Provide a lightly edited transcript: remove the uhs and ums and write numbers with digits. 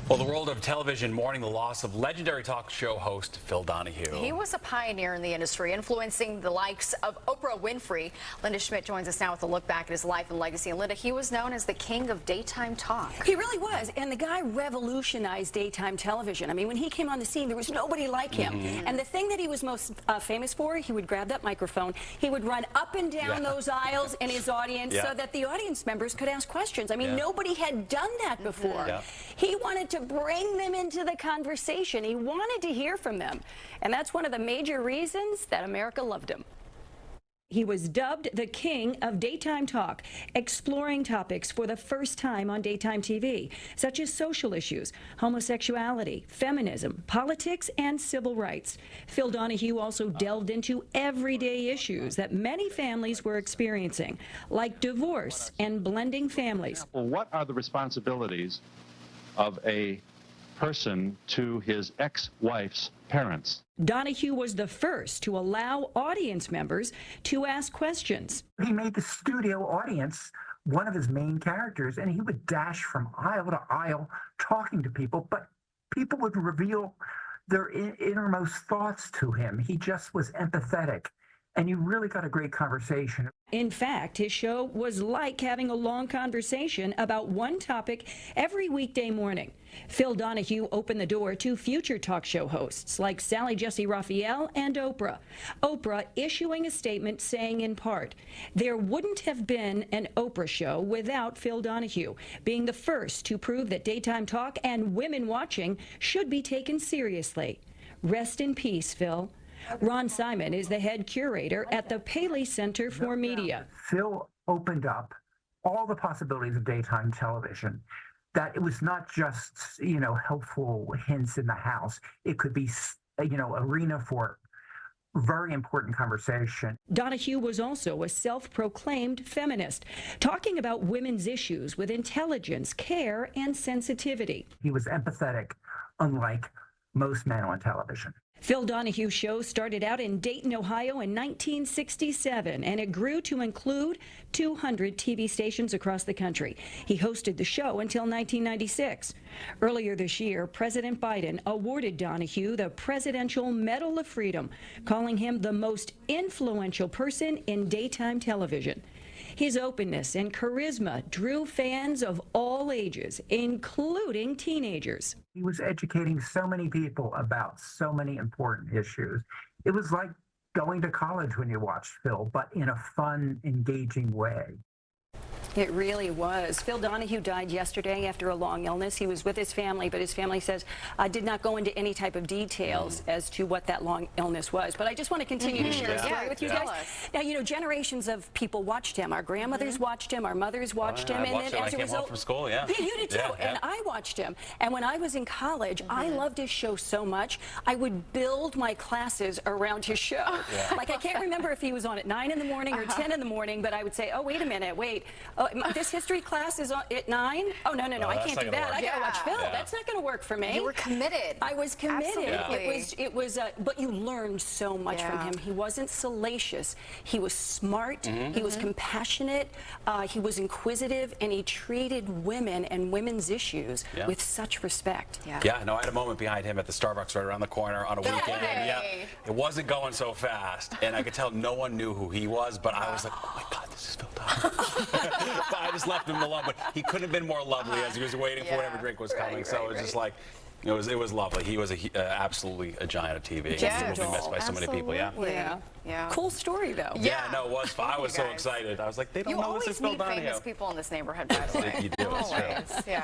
Well, the world of television mourning the loss of legendary talk show host Phil Donahue. He was a pioneer in the industry, influencing the likes of Oprah Winfrey. Linda Schmidt joins us now with a look back at his life and legacy. And Linda, he was known as the king of daytime talk. He really was, and the guy revolutionized daytime television. I mean, when he came on the scene, there was nobody like him. And the thing that he was most famous for, he would grab that microphone, he would run up and down those aisles in his audience so that the audience members could ask questions. I mean, nobody had done that before. He wanted to bring them into the conversation. He wanted to hear from them. And that's one of the major reasons that America loved him. He was dubbed the king of daytime talk, exploring topics for the first time on daytime TV, such as social issues, homosexuality, feminism, politics, and civil rights. Phil Donahue also delved into everyday issues that many families were experiencing, like divorce and blending families. Well, what are the responsibilities of a person to his ex-wife's parents? Donahue was the first to allow audience members to ask questions. He made the studio audience one of his main characters, and he would dash from aisle to aisle talking to people, but people would reveal their innermost thoughts to him. He just was empathetic, and you really got a great conversation. In fact, his show was like having a long conversation about one topic every weekday morning. Phil Donahue opened the door to future talk show hosts like Sally Jessy Raphael and Oprah. Oprah issuing a statement saying in part, there wouldn't have been an Oprah show without Phil Donahue, being the first to prove that daytime talk and women watching should be taken seriously. Rest in peace, Phil. Ron Simon is the head curator at the Paley Center for Media. Phil opened up all the possibilities of daytime television, that it was not just, helpful hints in the house. It could be, arena for very important conversation. Donahue was also a self-proclaimed feminist, talking about women's issues with intelligence, care, and sensitivity. He was empathetic, unlike most men on television. Phil Donahue Show started out in Dayton, Ohio in 1967, and it grew to include 200 TV stations across the country. He hosted the show until 1996. Earlier this year, President Biden awarded Donahue the Presidential Medal of Freedom, calling him the most influential person in daytime television. His openness and charisma drew fans of all ages, including teenagers. He was educating so many people about so many important issues. It was like going to college when you watched Phil, but in a fun, engaging way. It really was. Phil Donahue died yesterday after a long illness. He was with his family, but his family says did not go into any type of details as to what that long illness was. But I just want to continue to share a story with you guys. Now, generations of people watched him. Our grandmothers watched him. Our mothers watched him. And then as a result, from school, you did too. And I watched him. And when I was in college, I loved his show so much, I would build my classes around his show. Like, I can't remember if he was on at 9 in the morning or 10 in the morning, but I would say, oh, wait a minute, wait. This history class is on at 9? Oh, no, I can't do that. I got to watch Phil. That's not going to work for me. You were committed. I was committed. Absolutely. It was, but you learned so much from him. He wasn't salacious. He was smart. He was compassionate. He was inquisitive, and he treated women and women's issues with such respect. No, I had a moment behind him at the Starbucks right around the corner on a weekend. It wasn't going so fast, and I could tell no one knew who he was, but I was like, oh my God, this is Phil Donahue. But I just left him alone, but he couldn't have been more lovely as he was waiting for whatever drink was coming. So it was just like, it was lovely. He was absolutely a giant of TV. He will be missed by so many people. Yeah. Cool story, though. No, it was fun. I was so excited. I was like, they don't know this is Phil Donahue. You always meet famous people in this neighborhood, by the way. You do. It's true. Always.